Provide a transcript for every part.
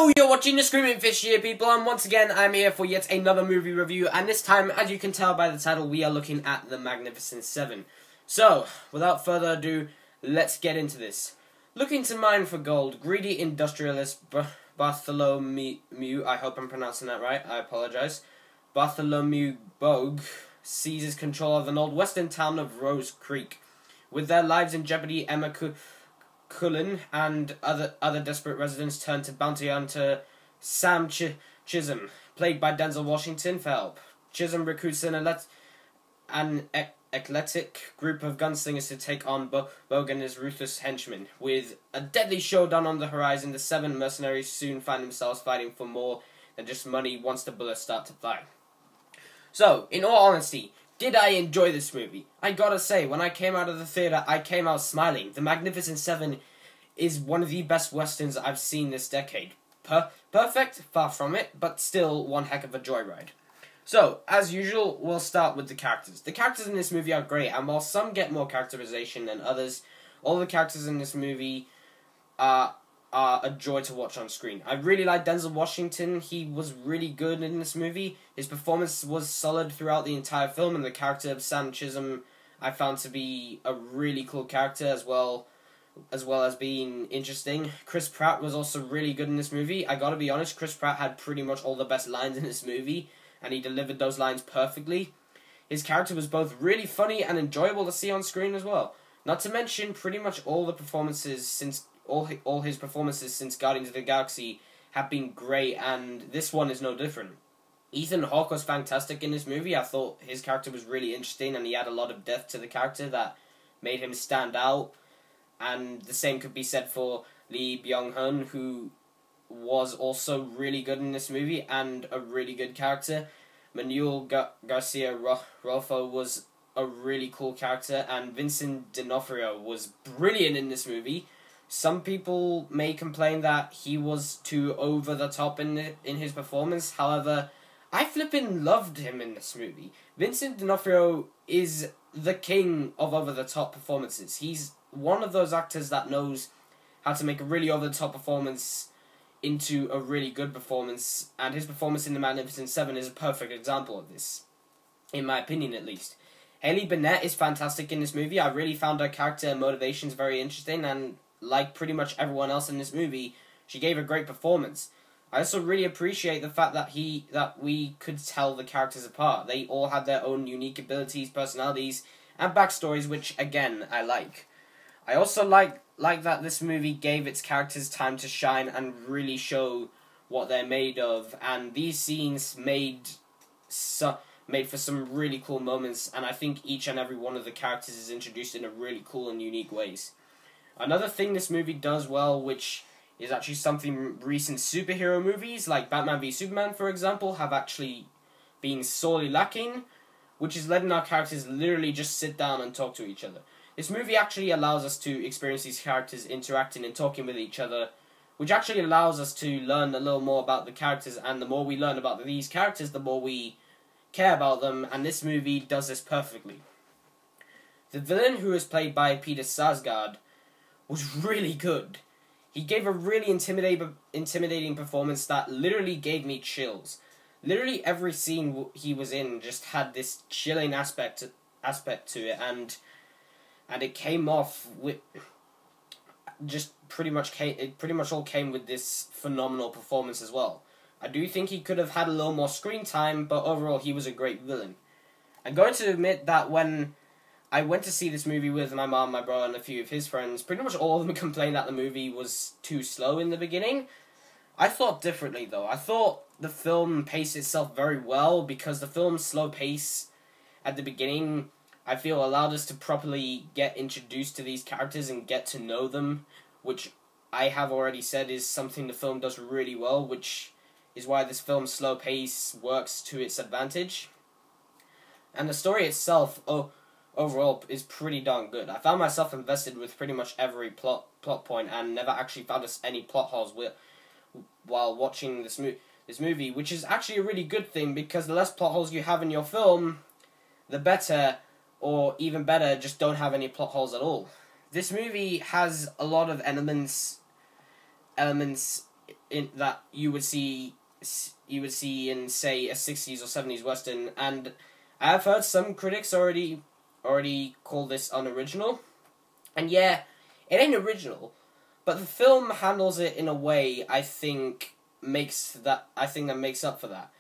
Yo, you're watching the Screaming Fish here, people, and once again, I'm here for yet another movie review, and this time, as you can tell by the title, we are looking at The Magnificent Seven. So, without further ado, let's get into this. Looking to mine for gold, greedy industrialist Bartholomew, I hope I'm pronouncing that right, I apologize, Bartholomew Bogue seizes control of an old western town of Rose Creek. With their lives in jeopardy, Emma Cullen and other desperate residents turn to bounty hunter Sam Chisholm, played by Denzel Washington, for help. Chisholm recruits an eclectic group of gunslingers to take on Bogue and his ruthless henchmen. With a deadly showdown on the horizon, the seven mercenaries soon find themselves fighting for more than just money once the bullets start to fly. So, in all honesty, did I enjoy this movie? I gotta say, when I came out of the theater, I came out smiling. The Magnificent Seven is one of the best westerns I've seen this decade. Perfect? Far from it, but still one heck of a joyride. So, as usual, we'll start with the characters. The characters in this movie are great, and while some get more characterization than others, all the characters in this movie are a joy to watch on screen. I really like Denzel Washington. He was really good in this movie. His performance was solid throughout the entire film, and the character of Sam Chisholm I found to be a really cool character as well as being interesting. Chris Pratt was also really good in this movie. I gotta be honest, Chris Pratt had pretty much all the best lines in this movie, and he delivered those lines perfectly. His character was both really funny and enjoyable to see on screen as well. Not to mention, pretty much all the performances since all his performances since Guardians of the Galaxy have been great, and this one is no different. Ethan Hawke was fantastic in this movie. I thought his character was really interesting, and he had a lot of depth to the character that made him stand out. And the same could be said for Lee Byung-hun, who was also really good in this movie and a really good character. Manuel Garcia Rolfo was a really cool character, and Vincent D'Onofrio was brilliant in this movie. Some people may complain that he was too over the top in his performance. However, I flippin' loved him in this movie. Vincent D'Onofrio is the king of over the top performances. He's one of those actors that knows how to make a really over the top performance into a really good performance, and his performance in The Magnificent Seven is a perfect example of this, in my opinion at least. Haley Bennett is fantastic in this movie. I really found her character and motivations very interesting, and like pretty much everyone else in this movie, she gave a great performance. I also really appreciate the fact that we could tell the characters apart. They all had their own unique abilities, personalities, and backstories, which again I like. I also like that this movie gave its characters time to shine and really show what they're made of, and these scenes made for some really cool moments, and I think each and every one of the characters is introduced in a really cool and unique ways. Another thing this movie does well, which is actually something recent superhero movies, like Batman v Superman, for example, have actually been sorely lacking, which is letting our characters literally just sit down and talk to each other. This movie actually allows us to experience these characters interacting and talking with each other, which actually allows us to learn a little more about the characters, and the more we learn about these characters, the more we care about them, and this movie does this perfectly. The villain, who is played by Peter Sarsgaard, was really good. He gave a really intimidating performance that literally gave me chills. Literally every scene he was in just had this chilling aspect to it, and it came off with it pretty much all came with this phenomenal performance as well. I do think he could have had a little more screen time, but overall he was a great villain. I'm going to admit that when I went to see this movie with my mom, my brother, and a few of his friends, pretty much all of them complained that the movie was too slow in the beginning. I thought differently, though. I thought the film paced itself very well, because the film's slow pace at the beginning, I feel, allowed us to properly get introduced to these characters and get to know them, which I have already said is something the film does really well, which is why this film's slow pace works to its advantage. And the story itself, overall, is pretty darn good. I found myself invested with pretty much every plot point, and never actually found any plot holes while watching this movie, which is actually a really good thing, because the less plot holes you have in your film, the better, or even better, just don't have any plot holes at all. This movie has a lot of elements that you would see in, say, a 60s or 70s western, and I've heard some critics already call this unoriginal. And yeah, it ain't original, but the film handles it in a way I think that makes up for that.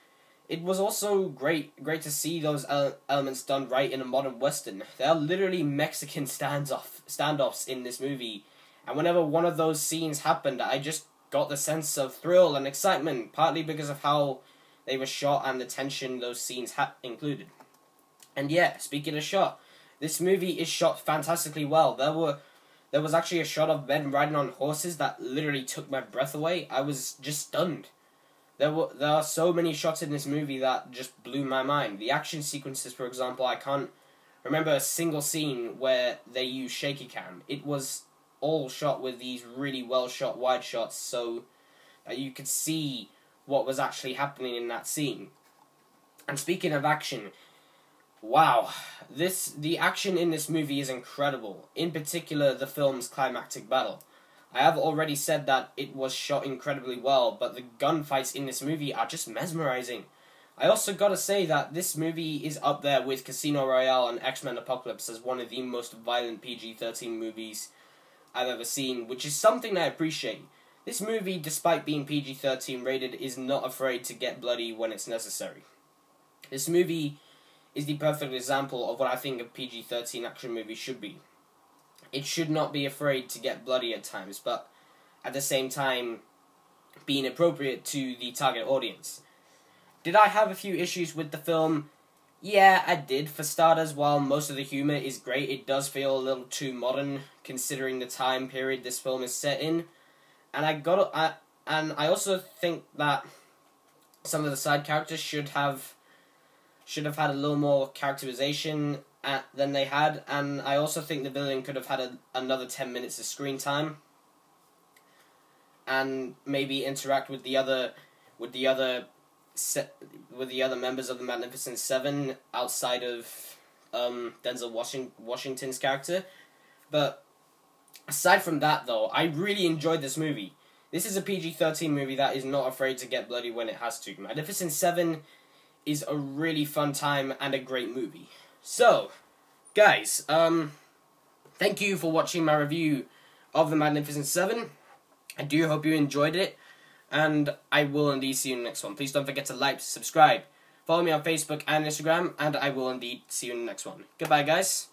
It was also great to see those elements done right in a modern western. There are literally Mexican standoffs in this movie, and whenever one of those scenes happened, I just got the sense of thrill and excitement, partly because of how they were shot and the tension those scenes included. And yeah, speaking of shot, this movie is shot fantastically well. There was actually a shot of men riding on horses that literally took my breath away. I was just stunned. There are so many shots in this movie that just blew my mind. The action sequences, for example, I can't remember a single scene where they used shaky cam. It was all shot with these really well shot wide shots, so that you could see what was actually happening in that scene. And speaking of action, wow, the action in this movie is incredible. In particular, the film's climactic battle. I have already said that it was shot incredibly well, but the gunfights in this movie are just mesmerizing. I also gotta say that this movie is up there with Casino Royale and X-Men Apocalypse as one of the most violent PG-13 movies I've ever seen, which is something I appreciate. This movie, despite being PG-13 rated, is not afraid to get bloody when it's necessary. This movie is the perfect example of what I think a PG-13 action movie should be. It should not be afraid to get bloody at times, but at the same time, being appropriate to the target audience. Did I have a few issues with the film? Yeah, I did. For starters, while most of the humor is great, it does feel a little too modern, considering the time period this film is set in. And I also think that some of the side characters should have had a little more characterization than they had, and I also think the villain could have had another 10 minutes of screen time, and maybe interact with the other members of the Magnificent Seven outside of Denzel Washington's character. But aside from that, though, I really enjoyed this movie. This is a PG-13 movie that is not afraid to get bloody when it has to. Magnificent Seven is a really fun time and a great movie. So, guys, thank you for watching my review of The Magnificent Seven. I do hope you enjoyed it, and I will indeed see you in the next one. Please don't forget to like, subscribe, follow me on Facebook and Instagram, and I will indeed see you in the next one. Goodbye, guys.